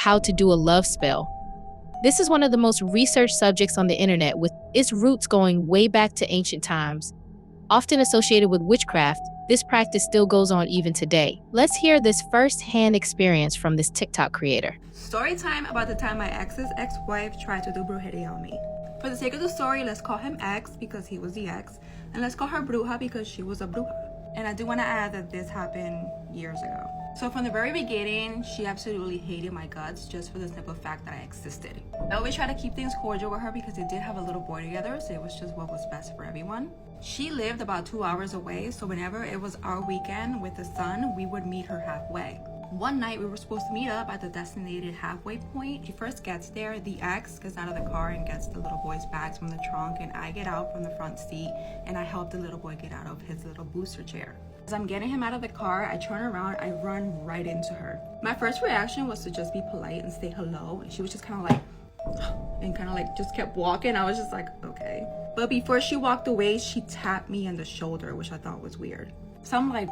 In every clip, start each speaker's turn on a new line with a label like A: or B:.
A: how to do a love spell. This is one of the most researched subjects on the internet, with its roots going way back to ancient times. Often associated with witchcraft, this practice still goes on even today. Let's hear this first-hand experience from this TikTok creator.
B: Story time about the time my ex's ex-wife tried to do brujeria on me. For the sake of the story, let's call him X because he was the ex, and let's call her Bruja because she was a bruja. And I do want to add that this happened years ago. So from the very beginning, she absolutely hated my guts just for the simple fact that I existed. I always try to keep things cordial with her because they did have a little boy together, so it was just what was best for everyone. She lived about 2 hours away, so whenever it was our weekend with the sun, we would meet her halfway. One night we were supposed to meet up at the designated halfway point. She first gets there, the ex gets out of the car and gets the little boy's bags from the trunk, and I get out from the front seat and I help the little boy get out of his little booster chair. As I'm getting him out of the car, I turn around, I run right into her. My first reaction was to just be polite and say hello, and she was just kind of like, and kind of like just kept walking. I was just like, okay. But before she walked away, she tapped me on the shoulder, which I thought was weird. So I'm like,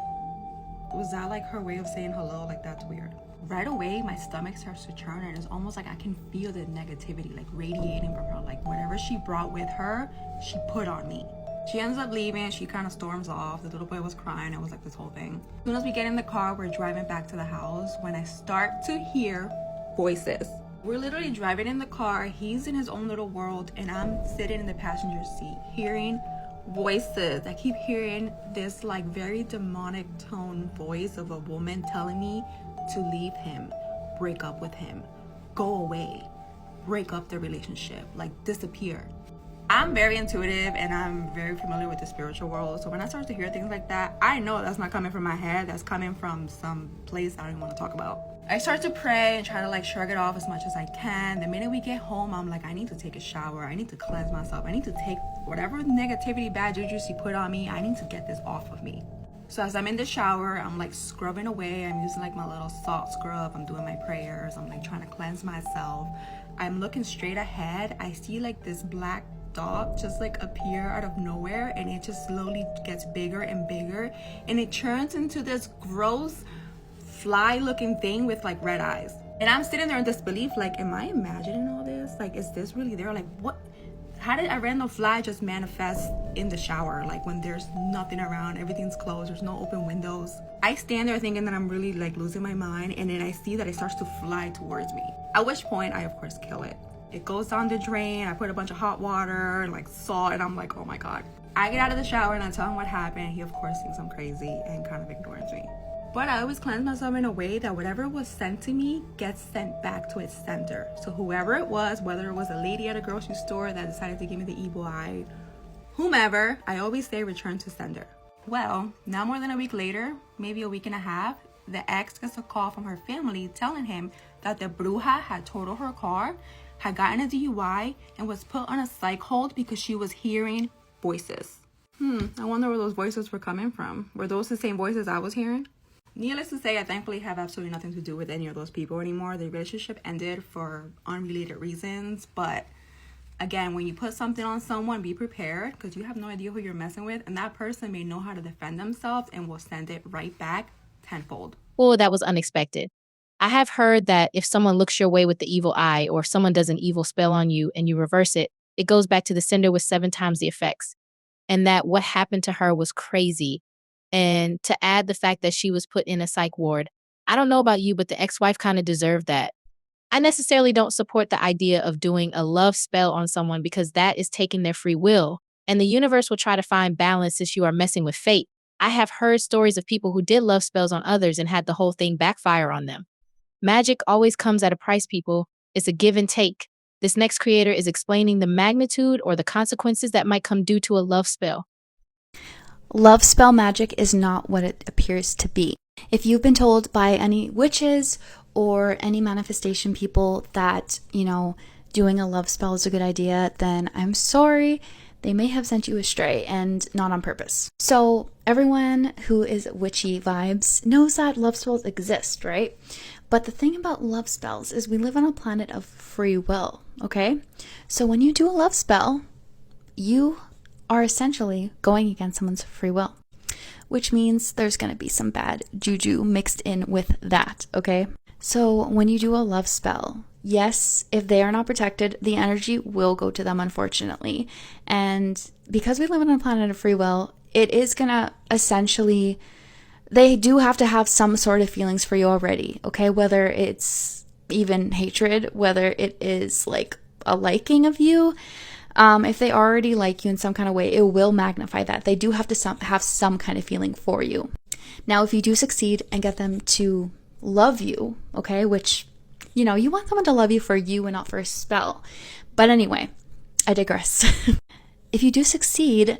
B: was that like her way of saying hello? Like, that's weird. Right away, my stomach starts to churn, and it's almost like I can feel the negativity like radiating from her. Like whatever she brought with her, she put on me. She ends up leaving. She kind of storms off. The little boy was crying. It was like this whole thing. As soon as we get in the car, we're driving back to the house when I start to hear voices. We're literally driving in the car. He's in his own little world, and I'm sitting in the passenger seat hearing voices. I keep hearing this like very demonic tone voice of a woman telling me to leave him, break up with him, go away, break up the relationship, like disappear. I'm very intuitive and I'm very familiar with the spiritual world, so when I start to hear things like that, I know that's not coming from my head. That's coming from some place I don't even want to talk about. I start to pray and try to like shrug it off as much as I can. The minute we get home, I'm like, I need to take a shower. I need to cleanse myself. I need to take whatever negativity, bad juju she put on me. I need to get this off of me. So as I'm in the shower, I'm like scrubbing away. I'm using like my little salt scrub. I'm doing my prayers. I'm like trying to cleanse myself. I'm looking straight ahead. I see like this black dog just like appear out of nowhere, and it just slowly gets bigger and bigger, and it turns into this gross fly looking thing with like red eyes. And I'm sitting there in disbelief, like, am I imagining all this? Like, is this really there? Like, what? How did a random fly just manifest in the shower? Like when there's nothing around, everything's closed, there's no open windows. I stand there thinking that I'm really like losing my mind, and then I see that it starts to fly towards me. At which point I of course kill it. It goes down the drain. I put a bunch of hot water and like salt, and I'm like, oh my God. I get out of the shower and I tell him what happened. He of course thinks I'm crazy and kind of ignores me. But I always cleanse myself in a way that whatever was sent to me gets sent back to its center. So whoever it was, whether it was a lady at a grocery store that decided to give me the evil eye, whomever, I always say return to sender. Well, now more than a week later, maybe a week and a half, the ex gets a call from her family telling him that the bruja had totaled her car, had gotten a DUI, and was put on a psych hold because she was hearing voices. I wonder where those voices were coming from. Were those the same voices I was hearing? Needless to say, I thankfully have absolutely nothing to do with any of those people anymore. The relationship ended for unrelated reasons, but again, when you put something on someone, be prepared because you have no idea who you're messing with, and that person may know how to defend themselves and will send it right back tenfold.
A: Oh, that was unexpected. I have heard that if someone looks your way with the evil eye, or if someone does an evil spell on you and you reverse it, it goes back to the sender with 7 times the effects. And that what happened to her was crazy. And to add the fact that she was put in a psych ward, I don't know about you, but the ex-wife kind of deserved that. I necessarily don't support the idea of doing a love spell on someone because that is taking their free will. And the universe will try to find balance since you are messing with fate. I have heard stories of people who did love spells on others and had the whole thing backfire on them. Magic always comes at a price, people. It's a give and take. This next creator is explaining the magnitude or the consequences that might come due to a love spell.
C: Love spell magic is not what it appears to be. If you've been told by any witches or any manifestation people that, doing a love spell is a good idea, then I'm sorry. They may have sent you astray and not on purpose. So everyone who is witchy vibes knows that love spells exist, right? But the thing about love spells is we live on a planet of free will, okay? So when you do a love spell, you are essentially going against someone's free will, which means there's going to be some bad juju mixed in with that, okay? So when you do a love spell, yes, if they are not protected, the energy will go to them, unfortunately. And because we live on a planet of free will, it is going to essentially, they do have to have some sort of feelings for you already, okay? Whether it's even hatred, whether it is like a liking of you. If they already like you in some kind of way, it will magnify that. They do have to have some kind of feeling for you. Now, if you do succeed and get them to love you, okay, which, you know, you want someone to love you for you and not for a spell. But anyway, I digress. If you do succeed,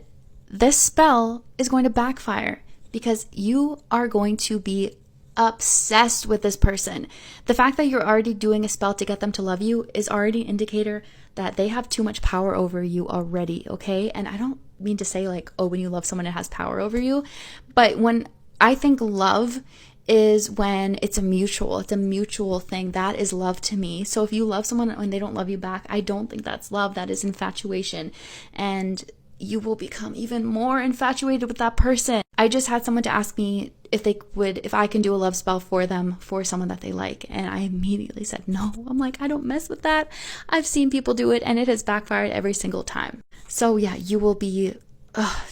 C: this spell is going to backfire because you are going to be obsessed with this person. The fact that you're already doing a spell to get them to love you is already an indicator that they have too much power over you already, okay? And I don't mean to say like, oh, when you love someone, it has power over you. But when I think love is when it's a mutual thing. That is love to me. So if you love someone and they don't love you back, I don't think that's love. That is infatuation. And you will become even more infatuated with that person. I just had someone to ask me if I can do a love spell for them, for someone that they like. And I immediately said no. I'm like, I don't mess with that. I've seen people do it and it has backfired every single time. So yeah, you will be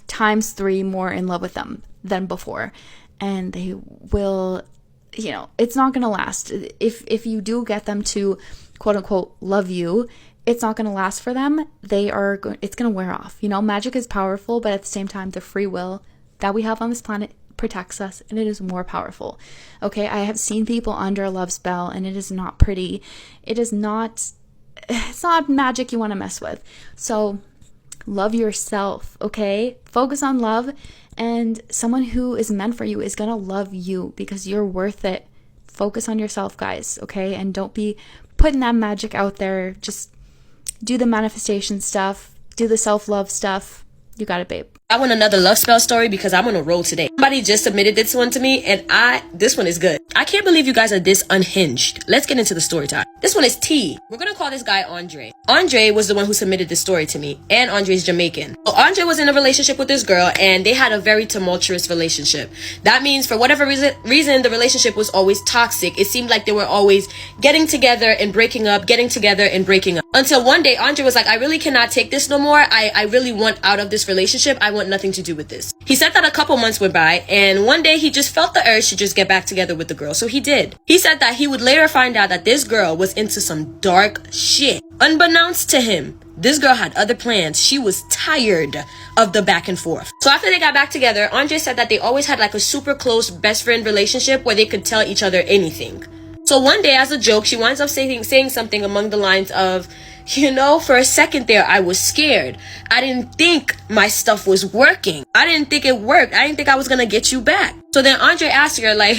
C: times 3 more in love with them than before. And they will, you know, it's not going to last. If you do get them to quote unquote love you, it's not going to last for them. It's going to wear off. You know, magic is powerful, but at the same time, the free will that we have on this planet protects us and it is more powerful. Okay, I have seen people under a love spell and it is not pretty. It's not magic you want to mess with. So love yourself, okay? Focus on love, and someone who is meant for you is going to love you because you're worth it. Focus on yourself, guys, okay? And don't be putting that magic out there. Just do the manifestation stuff, do the self-love stuff. You got it, babe.
D: I want another love spell story because I'm on a roll today. Somebody just submitted this one to me and this one is good. I can't believe you guys are this unhinged. Let's get into the story time. This one is T. We're gonna call this guy Andre. Andre was the one who submitted this story to me, and Andre's Jamaican. So Andre was in a relationship with this girl and they had a very tumultuous relationship. That means for whatever reason the relationship was always toxic. It seemed like they were always getting together and breaking up, getting together and breaking up. Until one day Andre was like, I really cannot take this no more. I really want out of this relationship. I want nothing to do with this. He said that a couple months went by and one day he just felt the urge to just get back together with the girl, so he did. He said that he would later find out that this girl was into some dark shit. Unbeknownst to him, this girl had other plans. She was tired of the back and forth. So after they got back together, Andre said that they always had like a super close best friend relationship where they could tell each other anything. So one day as a joke, she winds up saying something along the lines of, you know, for a second there, I was scared. I didn't think my stuff was working. I didn't think it worked. I didn't think I was going to get you back. So then Andre asked her, like,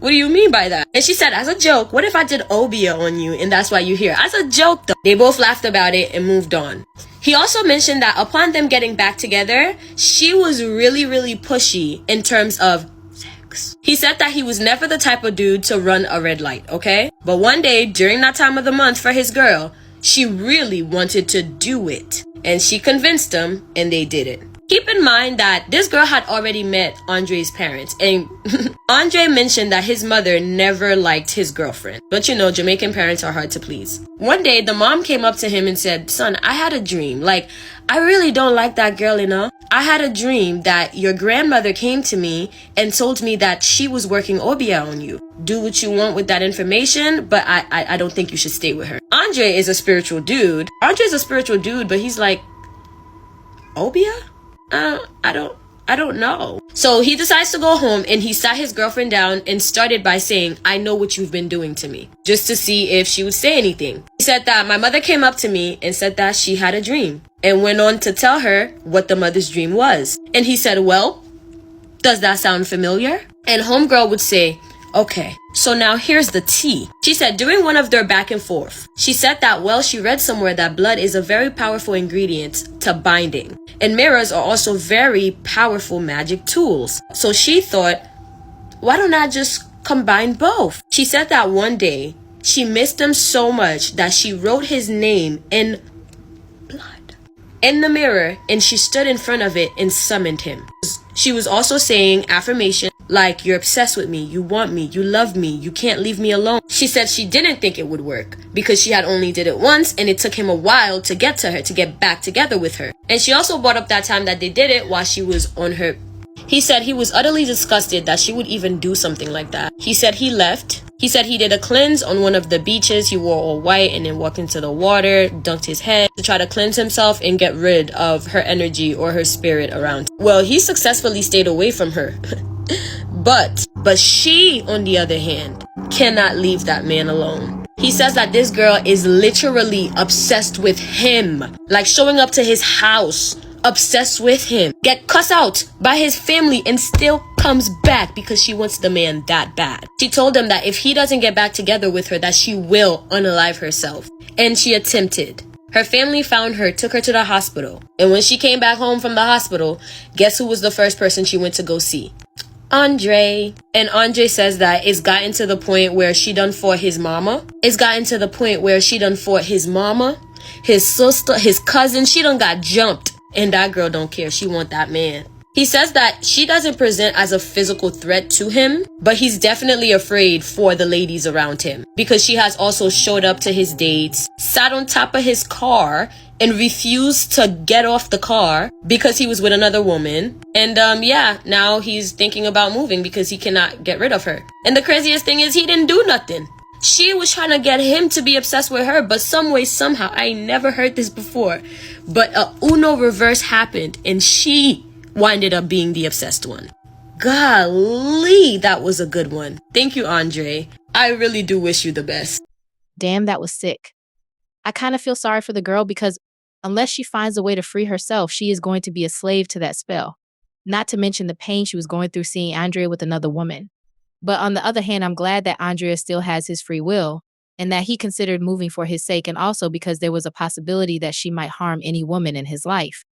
D: what do you mean by that? And she said, as a joke, what if I did Obia on you and that's why you're here? As a joke, though. They both laughed about it and moved on. He also mentioned that upon them getting back together, she was really, really pushy in terms of sex. He said that he was never the type of dude to run a red light, okay? But one day, during that time of the month for his girl, she really wanted to do it. And she convinced him, and they did it. Keep in mind that this girl had already met Andre's parents, and Andre mentioned that his mother never liked his girlfriend. But you know, Jamaican parents are hard to please. One day, the mom came up to him and said, son, I had a dream. Like, I really don't like that girl, you know? I had a dream that your grandmother came to me and told me that she was working Obia on you. Do what you want with that information, but I don't think you should stay with her. Andre is a spiritual dude. Andre's a spiritual dude, but he's like, Obia? I don't know. So he decides to go home and he sat his girlfriend down and started by saying, I know what you've been doing to me, just to see if she would say anything. He said that my mother came up to me and said that she had a dream and went on to tell her what the mother's dream was. And he said, well, does that sound familiar? And homegirl would say, okay, so now here's the tea. She said during one of their back and forth, she said that, well, she read somewhere that blood is a very powerful ingredient to binding. And mirrors are also very powerful magic tools. So she thought, why don't I just combine both? She said that one day she missed him so much that she wrote his name in blood in the mirror and she stood in front of it and summoned him. She was also saying affirmation Like, you're obsessed with me, you want me, you love me, you can't leave me alone. She said she didn't think it would work because she had only did it once and it took him a while to get to her, to get back together with her. And she also brought up that time that they did it while she was on her. He said he was utterly disgusted that she would even do something like that. He said he left. He said he did a cleanse on one of the beaches. He wore all white and then walked into the water, dunked his head to try to cleanse himself and get rid of her energy or her spirit around. Well, he successfully stayed away from her. But she, on the other hand, cannot leave that man alone. He says that this girl is literally obsessed with him, like showing up to his house, obsessed with him, get cussed out by his family and still comes back because she wants the man that bad. She told him that if he doesn't get back together with her, that she will unalive herself. And she attempted. Her family found her, took her to the hospital. And when she came back home from the hospital, guess who was the first person she went to go see? Andre. And Andre says that it's gotten to the point where she done fought his mama. It's gotten to the point where she done fought his mama, his sister, his cousin. She done got jumped. And that girl don't care. She want that man. He says that she doesn't present as a physical threat to him, but he's definitely afraid for the ladies around him because she has also showed up to his dates, sat on top of his car, and refused to get off the car because he was with another woman. And now he's thinking about moving because he cannot get rid of her. And the craziest thing is he didn't do nothing. She was trying to get him to be obsessed with her, but some way, somehow, I never heard this before, but a Uno reverse happened and she winded up being the obsessed one. Golly, that was a good one. Thank you, Andre. I really do wish you the best.
A: Damn, that was sick. I kind of feel sorry for the girl because unless she finds a way to free herself, she is going to be a slave to that spell. Not to mention the pain she was going through seeing Andrea with another woman. But on the other hand, I'm glad that Andrea still has his free will and that he considered moving for his sake, and also because there was a possibility that she might harm any woman in his life.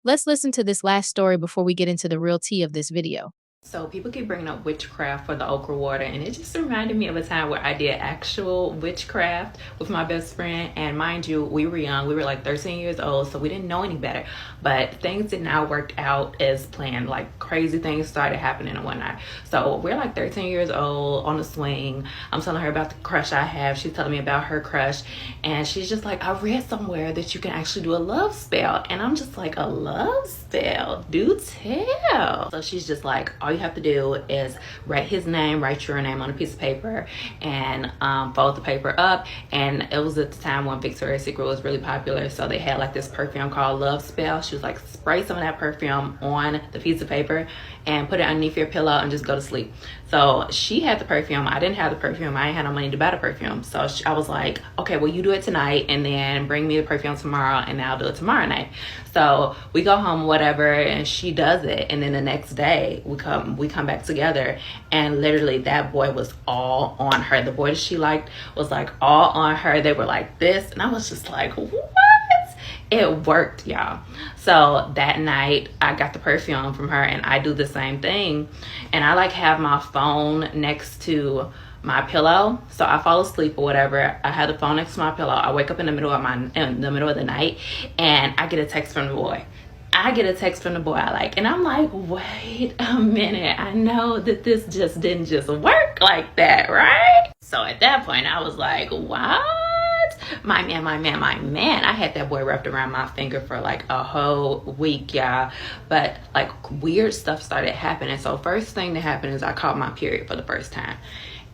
A: Let's listen to this last story before we get into the real tea of this video.
E: So people keep bringing up witchcraft for the okra water, and it just reminded me of a time where I did actual witchcraft with my best friend. And mind you, we were young, we were like 13 years old, so we didn't know any better, but things did not work out as planned. Like crazy things started happening and whatnot. So we're like 13 years old on the swing. I'm telling her about the crush I have. She's telling me about her crush, and she's just like, I read somewhere that you can actually do a love spell. And I'm just like, a love spell? Do tell. So she's just like, all you have to do is write his name, write your name on a piece of paper, and fold the paper up. And it was at the time when Victoria's Secret was really popular, so they had like this perfume called Love Spell. She was like, spray some of that perfume on the piece of paper and put it underneath your pillow and just go to sleep. So she had the perfume. I didn't have the perfume. I ain't had no money to buy the perfume. So I was like, okay, well, you do it tonight and then bring me the perfume tomorrow and I'll do it tomorrow night. So we go home, whatever, and she does it. And then the next day we come back together, and literally that boy was all on her. The boy that she liked was like all on her. They were like this. And I was just like, what? It worked, y'all. So that night I got the perfume from her, and I do the same thing. And I like have my phone next to my pillow, so I fall asleep or whatever. I have the phone next to my pillow. I wake up in the middle of the night, and I get a text from the boy. I like, and I'm like, wait a minute, I know that this just didn't just work like that, right? So at that point I was like, what? My man. I had that boy wrapped around my finger for like a whole week, y'all. But like weird stuff started happening. So first thing that happened is I caught my period for the first time.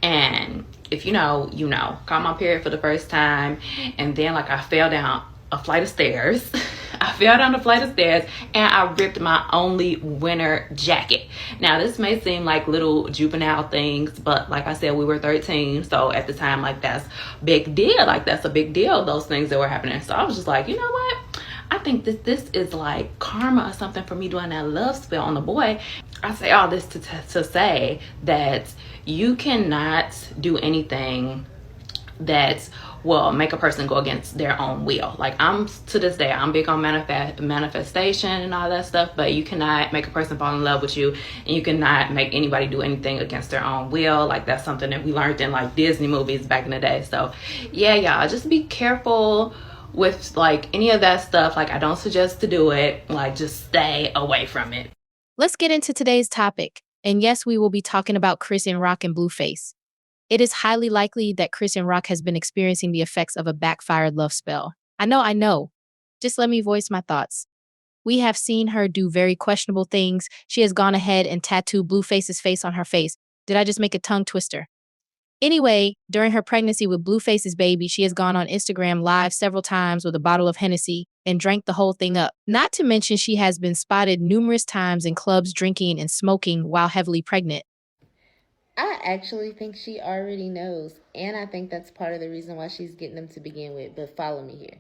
E: And if you know, caught my period for the first time. And then like I fell down a flight of stairs. And I ripped my only winter jacket. Now this may seem like little juvenile things, but like I said, we were 13. So at the time, like that's big deal. Like that's a big deal, those things that were happening. So I was just like, you know what? I think that this is like karma or something for me doing that love spell on the boy. I say all this to say that you cannot do anything that will make a person go against their own will. Like to this day, I'm big on manifestation and all that stuff, but you cannot make a person fall in love with you, and you cannot make anybody do anything against their own will. Like that's something that we learned in like Disney movies back in the day. So yeah, y'all, just be careful with like any of that stuff. Like I don't suggest to do it. Like just stay away from it.
A: Let's get into today's topic. And yes, we will be talking about Chris and Rock and Blueface. It is highly likely that Chris and Rock has been experiencing the effects of a backfired love spell. I know. Just let me voice my thoughts. We have seen her do very questionable things. She has gone ahead and tattooed Blueface's face on her face. Did I just make a tongue twister? Anyway, during her pregnancy with Blueface's baby, she has gone on Instagram Live several times with a bottle of Hennessy and drank the whole thing up. Not to mention, she has been spotted numerous times in clubs drinking and smoking while heavily pregnant.
F: I actually think she already knows, and I think that's part of the reason why she's getting them to begin with, but follow me here.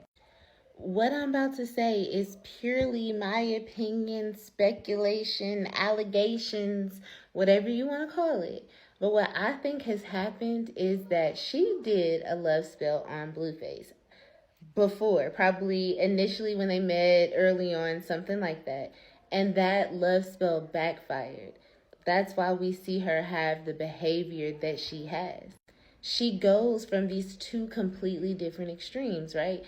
F: What I'm about to say is purely my opinion, speculation, allegations, whatever you want to call it. But what I think has happened is that she did a love spell on Blueface before, probably initially when they met early on, something like that. And that love spell backfired. That's why we see her have the behavior that she has. She goes from these two completely different extremes, right?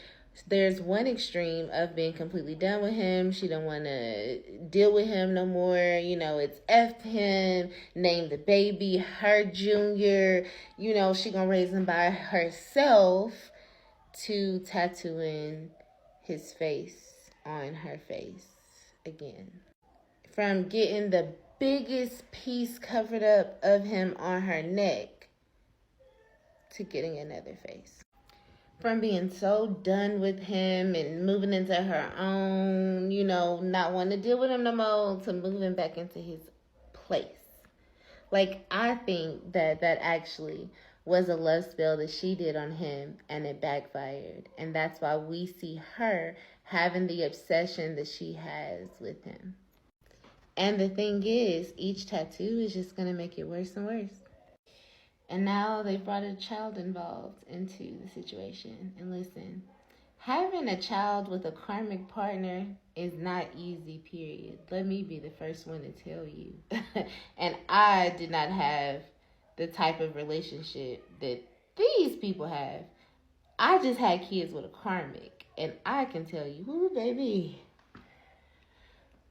F: There's one extreme of being completely done with him. She don't want to deal with him no more. You know, it's F him, name the baby her junior. You know, she gonna raise him by herself, to tattooing his face on her face again. From getting the biggest piece covered up of him on her neck to getting another face. From being so done with him and moving into her own, you know, not wanting to deal with him no more, to moving back into his place. Like, I think that actually was a love spell that she did on him, and it backfired. And that's why we see her having the obsession that she has with him. And the thing is, each tattoo is just going to make it worse and worse. And now they brought a child involved into the situation. And listen, having a child with a karmic partner is not easy, period. Let me be the first one to tell you. And I did not have the type of relationship that these people have. I just had kids with a karmic. And I can tell you, ooh, baby,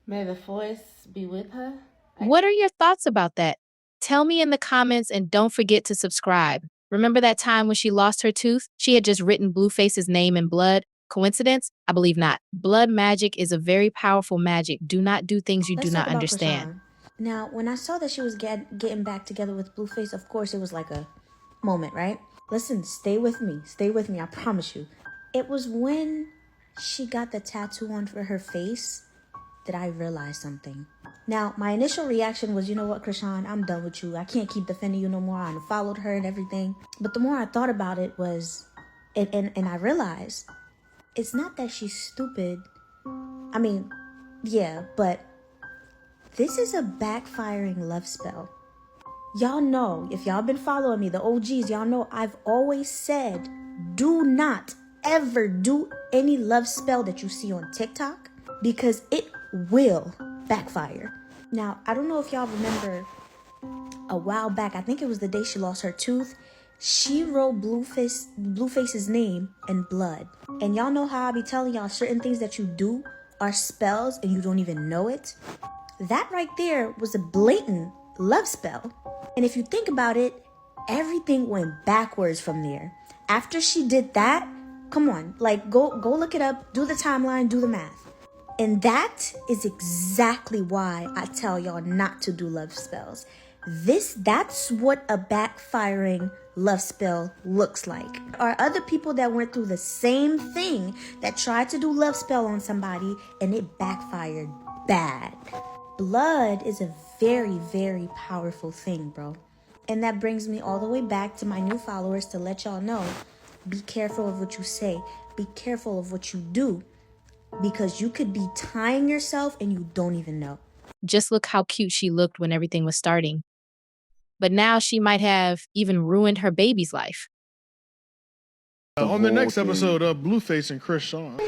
F: may the force be with her.
A: What are your thoughts about that? Tell me in the comments, and don't forget to subscribe. Remember that time when she lost her tooth? She had just written Blueface's name in blood. Coincidence? I believe not. Blood magic is a very powerful magic. Do not do things you do not understand.
G: Now, when I saw that she was getting back together with Blueface, of course it was like a moment, right? Listen, stay with me. Stay with me, I promise you. It was when she got the tattoo on for her face that I realized something. Now, my initial reaction was, you know what, Krishan, I'm done with you. I can't keep defending you no more. I unfollowed her and everything. But the more I thought about it was, and I realized, it's not that she's stupid. I mean, yeah, but this is a backfiring love spell. Y'all know, if y'all been following me, the OGs, y'all know I've always said, do not ever do any love spell that you see on TikTok, because it will backfire. Now, I don't know if y'all remember a while back, I think it was the day she lost her tooth, she wrote Blueface's name in blood. And y'all know how I be telling y'all certain things that you do are spells and you don't even know it? That right there was a blatant love spell. And if you think about it, everything went backwards from there. After she did that, come on, like go look it up, do the timeline, do the math. And that is exactly why I tell y'all not to do love spells. That's what a backfiring love spell looks like. Are other people that went through the same thing, that tried to do love spell on somebody and it backfired bad. Blood is a very, very powerful thing, bro. And that brings me all the way back to my new followers to let y'all know, be careful of what you say. Be careful of what you do. Because you could be tying yourself and you don't even know.
A: Just look how cute she looked when everything was starting. But now she might have even ruined her baby's life.
H: On the next episode of Blueface and Chris Sean.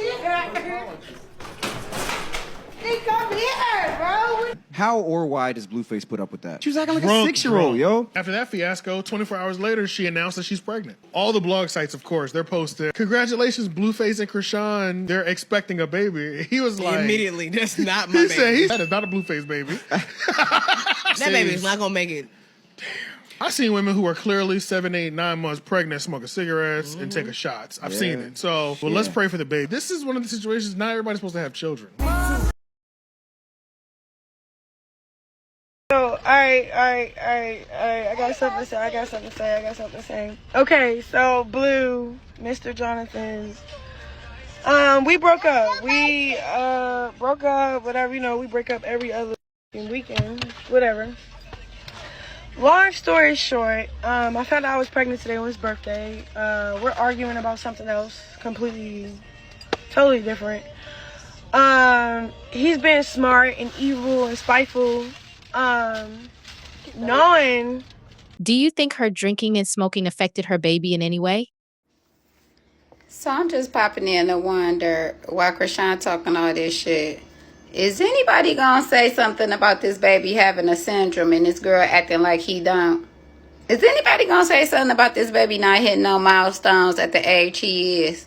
I: How or why does Blueface put up with that?
H: She was acting like a 6-year-old, yo. After that fiasco, 24 hours later, she announced that she's pregnant. All the blog sites, of course, they're posting, congratulations, Blueface and Krishan, they're expecting a baby. He was like...
J: Immediately, that's not my baby.
H: He said, that is not a Blueface baby.
J: That baby is not gonna make it.
H: I've seen women who are clearly 7, 8, 9 months pregnant smoking cigarettes and taking shots. I've seen it. So, well, let's pray for the baby. This is one of the situations, not everybody's supposed to have children.
K: So, all right. I got something to say. Okay, so Blue, Mr. Jonathan's. We broke up. We broke up, whatever, we break up every other weekend, whatever. Long story short, I found out I was pregnant today on his birthday. We're arguing about something else, totally different. He's been smart and evil and spiteful, knowing.
A: Do you think her drinking and smoking affected her baby in any way?
L: So I'm just popping in to wonder why Krishan talking all this shit. Is anybody gonna say something about this baby having a syndrome and this girl acting like he don't? Is anybody gonna say something about this baby not hitting no milestones at the age he is?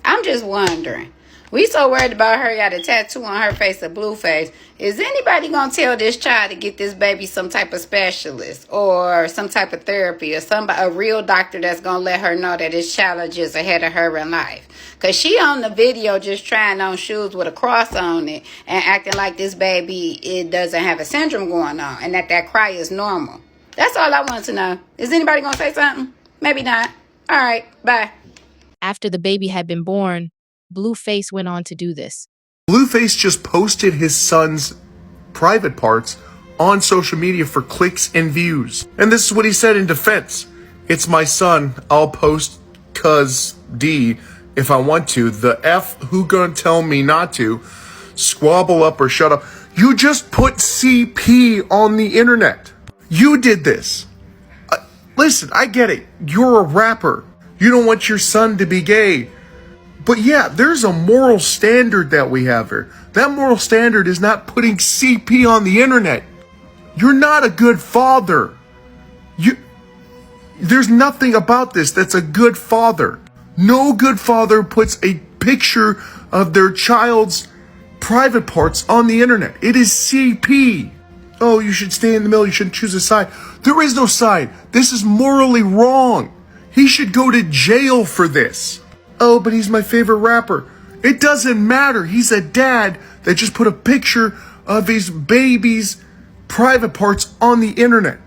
L: I'm just wondering. We so worried about her got a tattoo on her face, a blue face. Is anybody gonna tell this child to get this baby some type of specialist or some type of therapy or a real doctor that's gonna let her know that it's challenges ahead of her in life? Cause she on the video just trying on shoes with a cross on it and acting like this baby, it doesn't have a syndrome going on and that cry is normal. That's all I want to know. Is anybody gonna say something? Maybe not. All right, bye.
A: After the baby had been born, Blueface went on to do this.
M: Blueface just posted his son's private parts on social media for clicks and views. And this is what he said in defense. It's my son. I'll post cuz D if I want to. The F who gonna tell me not to? Squabble up or shut up. You just put CP on the internet. You did this. Listen, I get it. You're a rapper. You don't want your son to be gay. But yeah, there's a moral standard that we have here. That moral standard is not putting CP on the internet. You're not a good father. There's nothing about this that's a good father. No good father puts a picture of their child's private parts on the internet. It is CP. Oh, you should stay in the middle. You shouldn't choose a side. There is no side. This is morally wrong. He should go to jail for this. Oh, but he's my favorite rapper. It doesn't matter. He's a dad that just put a picture of his baby's private parts on the internet.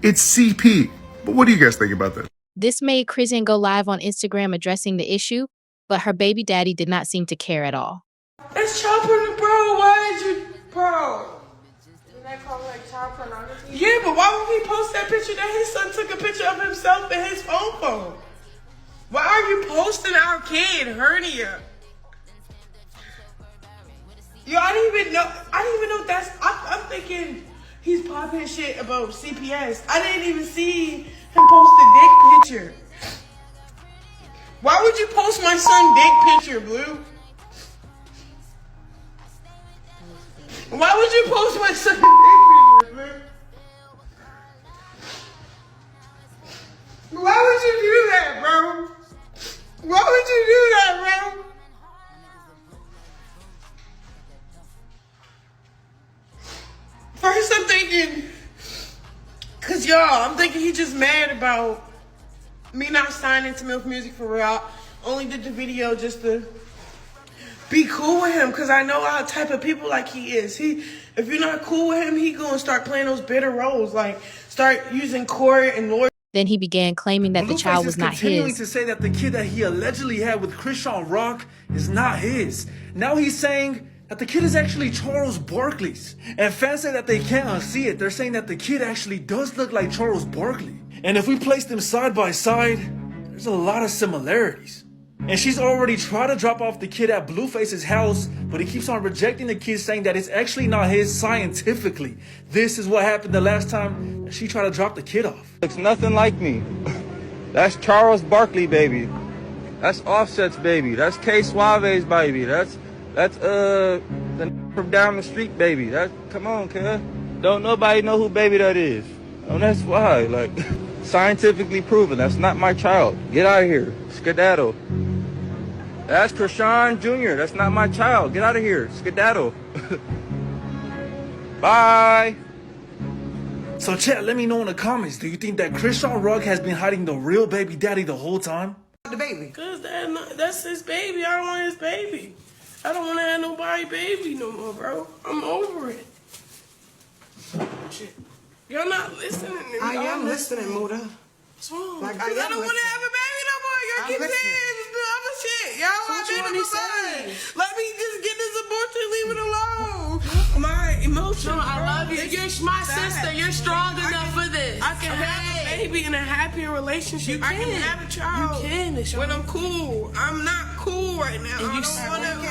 M: It's CP. But what do you guys think about that?
A: This made Kristen go live on Instagram addressing the issue, but her baby daddy did not seem to care at all.
K: It's child pornography, bro. Why did you, bro? Didn't that call like child pornography? Yeah, but why would he post that picture that his son took a picture of himself in his phone? Why are you posting our kid hernia? Yo, I didn't even know that's. I'm thinking he's popping shit about CPS. I didn't even see him post a dick picture. Why would you post my son dick picture, Blue? Why would you post my son dick picture, Blue? Why would you do that, bro? Why would you do that, bro? First I'm thinking, I'm thinking he just mad about me not signing to Milk Music for real. Only did the video just to be cool with him, cause I know how type of people like he is. If you're not cool with him, he gonna start playing those bitter roles, like start using court and lawyer.
A: Then he began claiming that the child was not
N: continuing
A: his.
N: to say that the kid that he allegedly had with Krishan Rock is not his. Now he's saying that the kid is actually Charles Barkley's. And fans say that they can't unsee it. They're saying that the kid actually does look like Charles Barkley. And if we place them side by side, there's a lot of similarities. And she's already tried to drop off the kid at Blueface's house, but he keeps on rejecting the kid, saying that it's actually not his scientifically. This is what happened the last time that she tried to drop the kid off.
O: Looks nothing like me. That's Charles Barkley, baby. That's Offset's baby. That's K Suave's baby. That's the from down the street baby. Come on, cuz. Don't nobody know who baby that is. And that's why, like, scientifically proven. That's not my child. Get out of here. Skedaddle. That's Krishan Jr. That's not my child. Get out of here. Skedaddle. Bye.
N: So chat, let me know in the comments. Do you think that Krishan Rock has been hiding the real baby daddy the whole time?
K: The baby.
J: Cause that's his baby. I don't want his baby. I don't want to have nobody baby no more, bro. I'm over it. Shit. Y'all not listening to me.
K: I am listening, Muda.
J: What's wrong?
K: Like,
J: I don't want to have a baby no more. Y'all keep saying the other shit. Y'all want to be Let me just get this abortion. Leave it alone. My emotions. No, I love you. You're my sister. You're strong enough for this. I can have a baby in a happier relationship. I can have a child. You can. When I'm cool. I'm not cool right now. I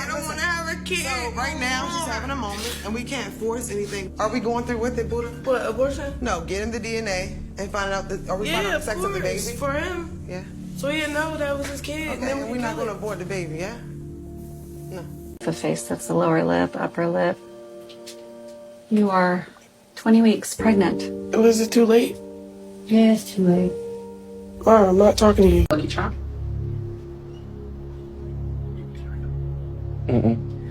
J: don't want to have a kid.
K: So right now, she's having a moment, and we can't force anything. Are we going through with it, Buddha?
J: What, abortion?
K: No, getting the DNA and finding out are we finding out the sex of the baby?
J: For him.
K: Yeah.
J: So he didn't know that was his kid.
K: Okay, and we're not going to abort the baby, yeah? No.
P: The face, that's the lower lip, upper lip. You are 20 weeks pregnant.
J: Was it too late?
P: Yeah, it's too late.
J: Wow, I'm not talking to you.
P: Lucky charm.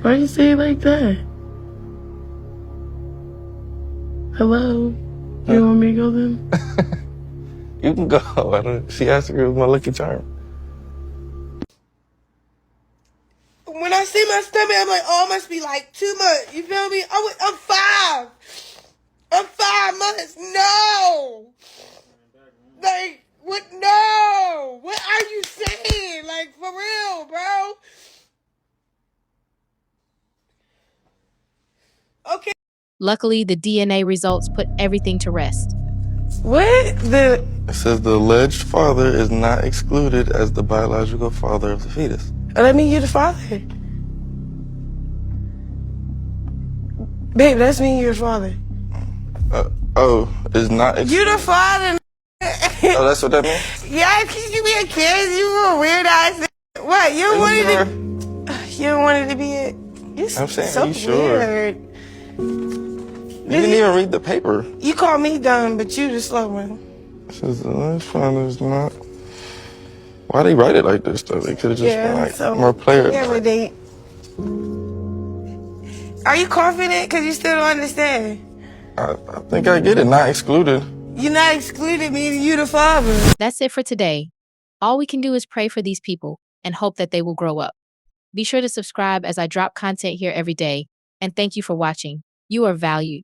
J: Why you say it like that? Hello? You want me to go then?
O: You can go. She asked if it was my lucky charm.
J: When I see my stomach, I'm like, oh, it must be like too much. You feel me? I'm 5. I'm 5 months. No. Like, what? No. What are you saying? Like, for real, bro? Okay.
A: Luckily, the DNA results put everything to rest.
J: What?
O: It says the alleged father is not excluded as the biological father of the fetus.
J: That mean you're the father. Babe, that's mean you're the father.
O: Is not excluded.
J: You're the father.
O: Oh, that's what that means?
J: Yeah, because you be a kid, you a weird ass. What? You don't want it to be it?
O: I'm saying,
J: so
O: are you sure?
J: weird.
O: You didn't even read the paper.
J: You call me dumb, but you the slow one.
O: It says the alleged father is not. Why they write it like this though? They could have just been like more player.
J: Date. Are you confident? Because you still don't understand.
O: I think I get it. Not excluded.
J: You're not excluded, meaning you the father.
A: That's it for today. All we can do is pray for these people and hope that they will grow up. Be sure to subscribe as I drop content here every day. And thank you for watching. You are valued.